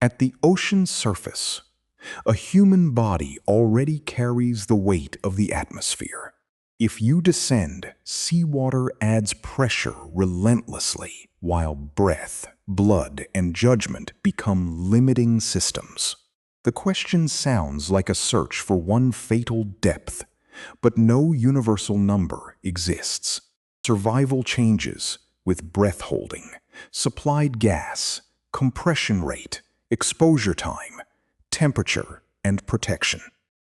At the ocean surface, a human body already carries the weight of the atmosphere. If you descend, seawater adds pressure relentlessly, while breath, blood, and judgment become limiting systems. The question sounds like a search for one fatal depth, but no universal number exists. Survival changes with breath holding, supplied gas, compression rate, exposure time, temperature, and protection.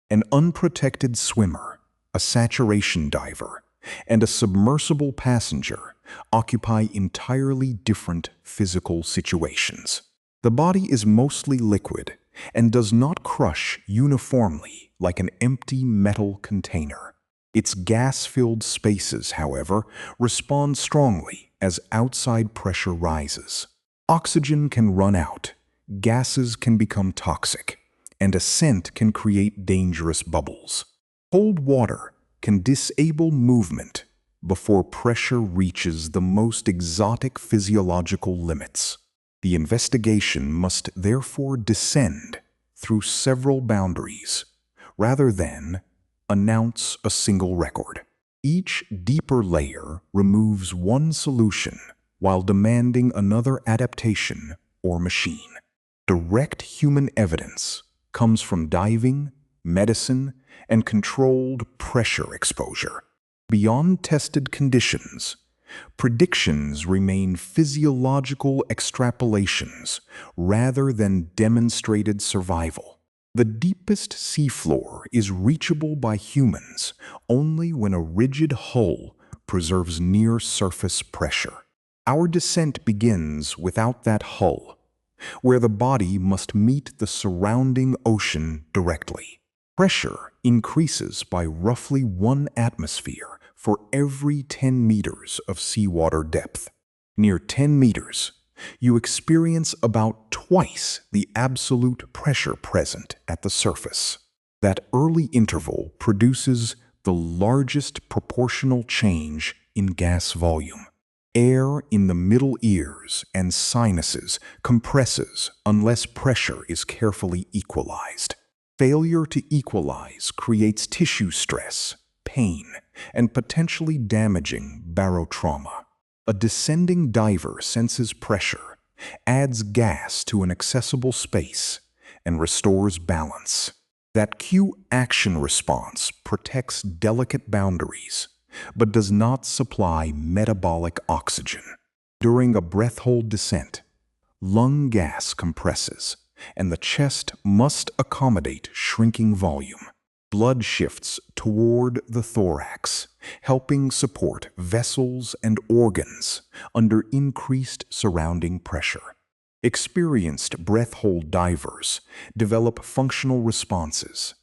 An unprotected swimmer, a saturation diver, and a submersible passenger occupy entirely different physical situations. The body is mostly liquid and does not crush uniformly like an empty metal container. Its gas-filled spaces, however, respond strongly as outside pressure rises. Oxygen can run out, gases can become toxic, and ascent can create dangerous bubbles. Cold water can disable movement before pressure reaches the most exotic physiological limits. The investigation must therefore descend through several boundaries, rather than announce a single record. Each deeper layer removes one solution while demanding another adaptation or machine. Direct human evidence comes from diving, medicine, and controlled pressure exposure. Beyond tested conditions, predictions remain physiological extrapolations rather than demonstrated survival. The deepest seafloor is reachable by humans only when a rigid hull preserves near-surface pressure. Our descent begins without that hull, where the body must meet the surrounding ocean directly. Pressure increases by roughly 1 atmosphere for every 10 meters of seawater depth. Near 10 meters, you experience about twice the absolute pressure present at the surface. That early interval produces the largest proportional change in gas volume. Air in the middle ears and sinuses compresses unless pressure is carefully equalized. Failure to equalize creates tissue stress, pain, and potentially damaging barotrauma. A descending diver senses pressure, adds gas to an accessible space, and restores balance. That Q-action response protects delicate boundaries, but does not supply metabolic oxygen. During a breath-hold descent, lung gas compresses, and the chest must accommodate shrinking volume. Blood shifts toward the thorax, helping support vessels and organs under increased surrounding pressure. Experienced breath-hold divers develop functional responses,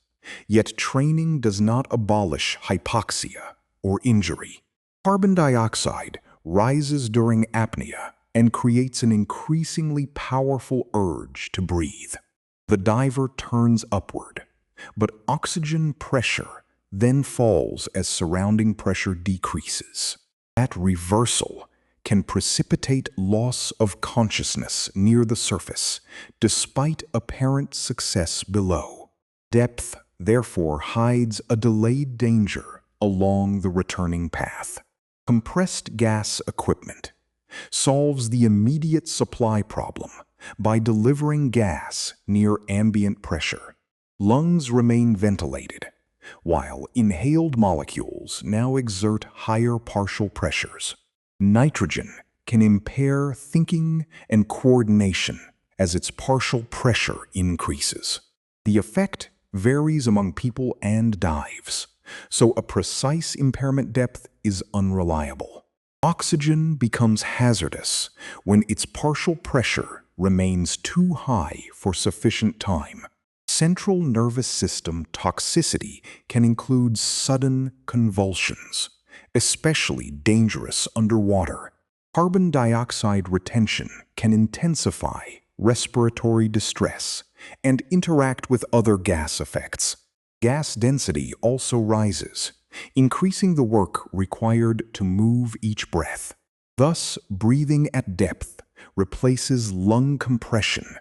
yet training does not abolish hypoxia or injury. Carbon dioxide rises during apnea and creates an increasingly powerful urge to breathe. The diver turns upward, but oxygen pressure then falls as surrounding pressure decreases. That reversal can precipitate loss of consciousness near the surface, despite apparent success below. Depth, therefore, hides a delayed danger along the returning path. Compressed gas equipment solves the immediate supply problem by delivering gas near ambient pressure. Lungs remain ventilated, while inhaled molecules now exert higher partial pressures. Nitrogen can impair thinking and coordination as its partial pressure increases. The effect varies among people and dives, so a precise impairment depth is unreliable. Oxygen becomes hazardous when its partial pressure remains too high for sufficient time. Central nervous system toxicity can include sudden convulsions, especially dangerous underwater. Carbon dioxide retention can intensify respiratory distress and interact with other gas effects. Gas density also rises, increasing the work required to move each breath. Thus, breathing at depth replaces lung compression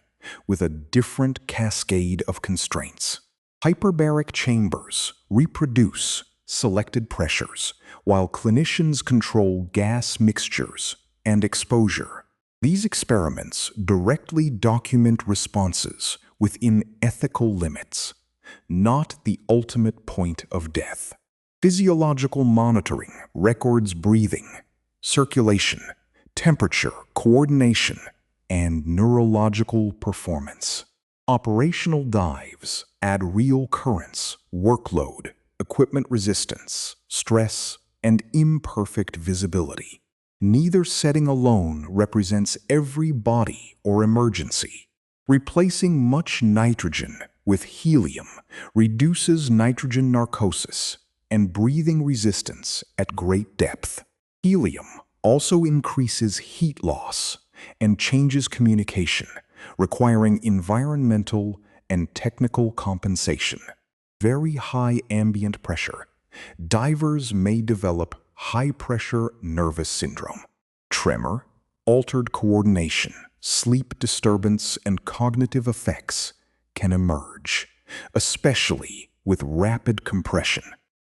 with a different cascade of constraints. Hyperbaric chambers reproduce selected pressures, while clinicians control gas mixtures and exposure. These experiments directly document responses within ethical limits, not the ultimate point of death. Physiological monitoring records breathing, circulation, temperature, coordination, and neurological performance. Operational dives add real currents, workload, equipment resistance, stress, and imperfect visibility. Neither setting alone represents every body or emergency. Replacing much nitrogen with helium reduces nitrogen narcosis and breathing resistance at great depth. Helium also increases heat loss and changes communication, requiring environmental and technical compensation. Very high ambient pressure. Divers may develop high-pressure nervous syndrome, tremor, altered coordination, sleep disturbance, and cognitive effects can emerge, especially with rapid compression.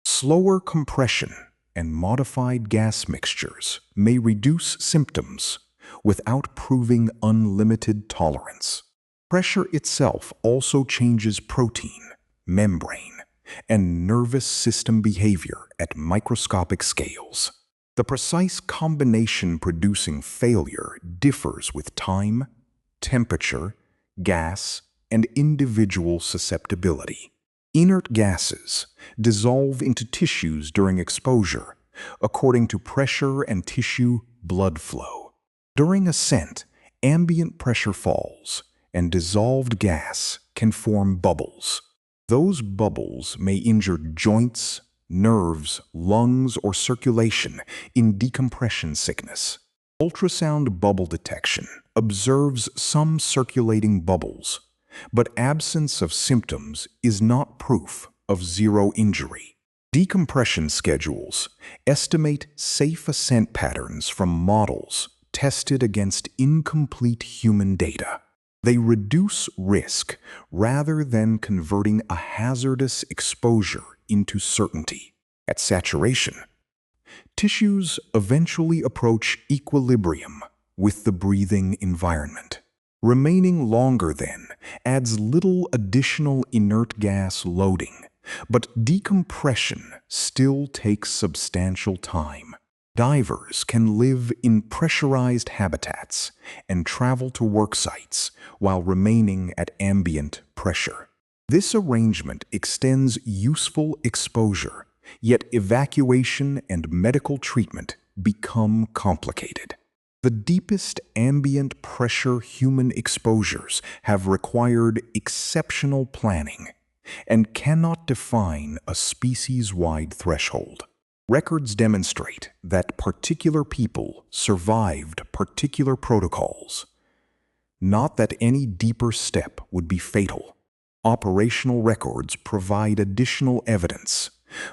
Slower compression and modified gas mixtures may reduce symptoms without proving unlimited tolerance. Pressure itself also changes protein, membrane, and nervous system behavior at microscopic scales. The precise combination producing failure differs with time, temperature, gas, and individual susceptibility. Inert gases dissolve into tissues during exposure according to pressure and tissue blood flow. During ascent, ambient pressure falls, and dissolved gas can form bubbles. Those bubbles may injure joints, nerves, lungs, or circulation in decompression sickness. Ultrasound bubble detection observes some circulating bubbles, but absence of symptoms is not proof of zero injury. Decompression schedules estimate safe ascent patterns from models tested against incomplete human data. They reduce risk rather than converting a hazardous exposure into certainty. At saturation, tissues eventually approach equilibrium with the breathing environment. Remaining longer then adds little additional inert gas loading, but decompression still takes substantial time. Divers can live in pressurized habitats and travel to work sites while remaining at ambient pressure. This arrangement extends useful exposure, yet evacuation and medical treatment become complicated. The deepest ambient pressure human exposures have required exceptional planning and cannot define a species-wide threshold. Records demonstrate that particular people survived particular protocols, not that any deeper step would be fatal. Operational records provide additional evidence,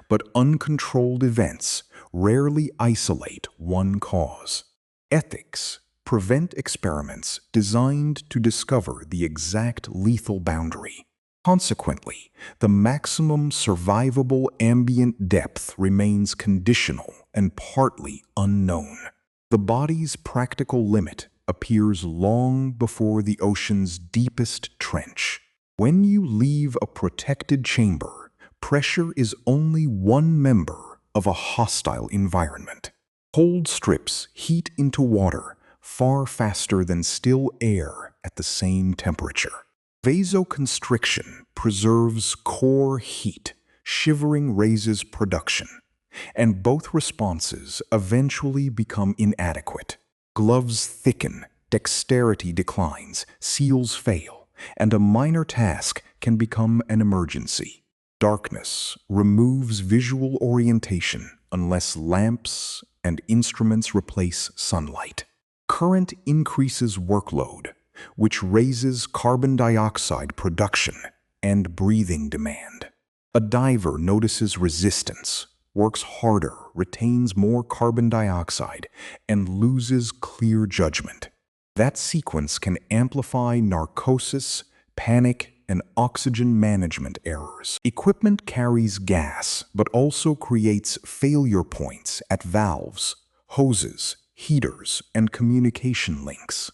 but uncontrolled events rarely isolate one cause. Ethics prevent experiments designed to discover the exact lethal boundary. Consequently, the maximum survivable ambient depth remains conditional and partly unknown. The body's practical limit appears long before the ocean's deepest trench. When you leave a protected chamber, pressure is only one member of a hostile environment. Cold strips heat into water far faster than still air at the same temperature. Vasoconstriction preserves core heat, shivering raises production, and both responses eventually become inadequate. Gloves thicken, dexterity declines, seals fail, and a minor task can become an emergency. Darkness removes visual orientation unless lamps and instruments replace sunlight. Current increases workload, which raises carbon dioxide production and breathing demand. A diver notices resistance, works harder, retains more carbon dioxide, and loses clear judgment. That sequence can amplify narcosis, panic, and oxygen management errors. Equipment carries gas, but also creates failure points at valves, hoses, heaters, and communication links.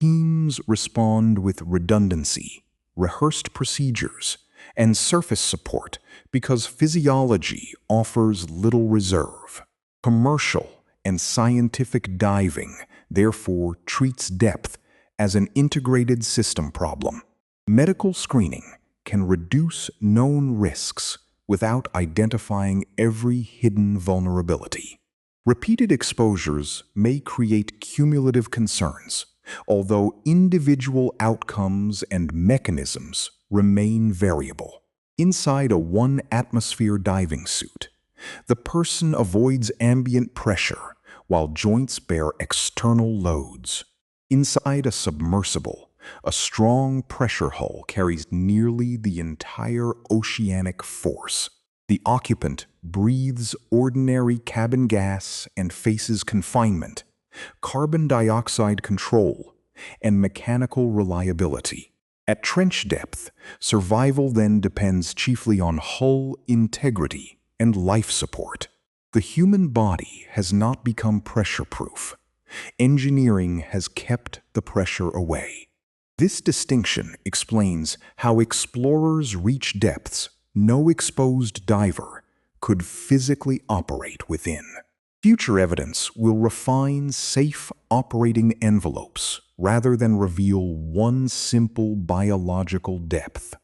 Teams respond with redundancy, rehearsed procedures, and surface support because physiology offers little reserve. Commercial and scientific diving, therefore, treats depth as an integrated system problem. Medical screening can reduce known risks without identifying every hidden vulnerability. Repeated exposures may create cumulative concerns, although individual outcomes and mechanisms remain variable. Inside a one-atmosphere diving suit, the person avoids ambient pressure while joints bear external loads. Inside a submersible, a strong pressure hull carries nearly the entire oceanic force. The occupant breathes ordinary cabin gas and faces confinement, carbon dioxide control, and mechanical reliability. At trench depth, survival then depends chiefly on hull integrity and life support. The human body has not become pressure-proof. Engineering has kept the pressure away. This distinction explains how explorers reach depths no exposed diver could physically operate within. Future evidence will refine safe operating envelopes rather than reveal one simple biological depth.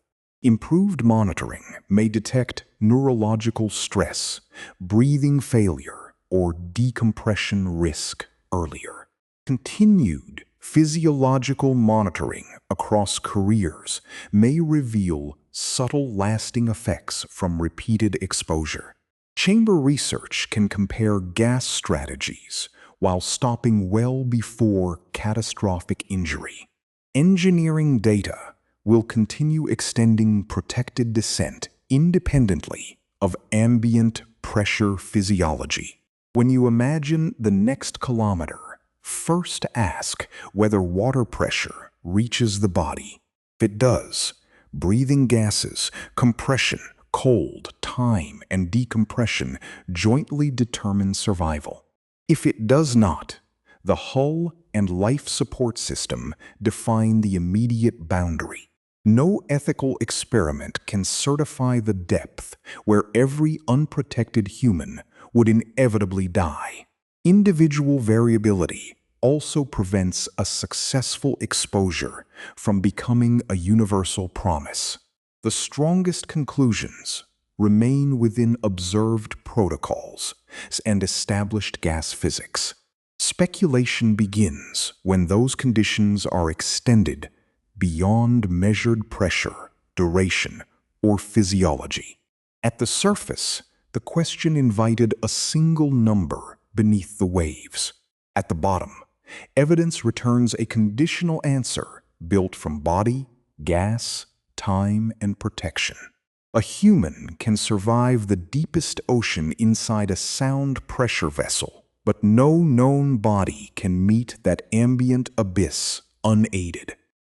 Improved monitoring may detect neurological stress, breathing failure, or decompression risk earlier. Continued physiological monitoring across careers may reveal subtle lasting effects from repeated exposure. Chamber research can compare gas strategies while stopping well before catastrophic injury. Engineering data will continue extending protected descent independently of ambient pressure physiology. When you imagine the next kilometer, first ask whether water pressure reaches the body. If it does, breathing gases, compression, cold, time, and decompression jointly determine survival. If it does not, the hull and life support system define the immediate boundary. No ethical experiment can certify the depth where every unprotected human would inevitably die. Individual variability also prevents a successful exposure from becoming a universal promise. The strongest conclusions remain within observed protocols and established gas physics. Speculation begins when those conditions are extended beyond measured pressure, duration, or physiology. At the surface, the question invited a single number beneath the waves. At the bottom, evidence returns a conditional answer built from body, gas, time, and protection. A human can survive the deepest ocean inside a sound pressure vessel, but no known body can meet that ambient abyss unaided.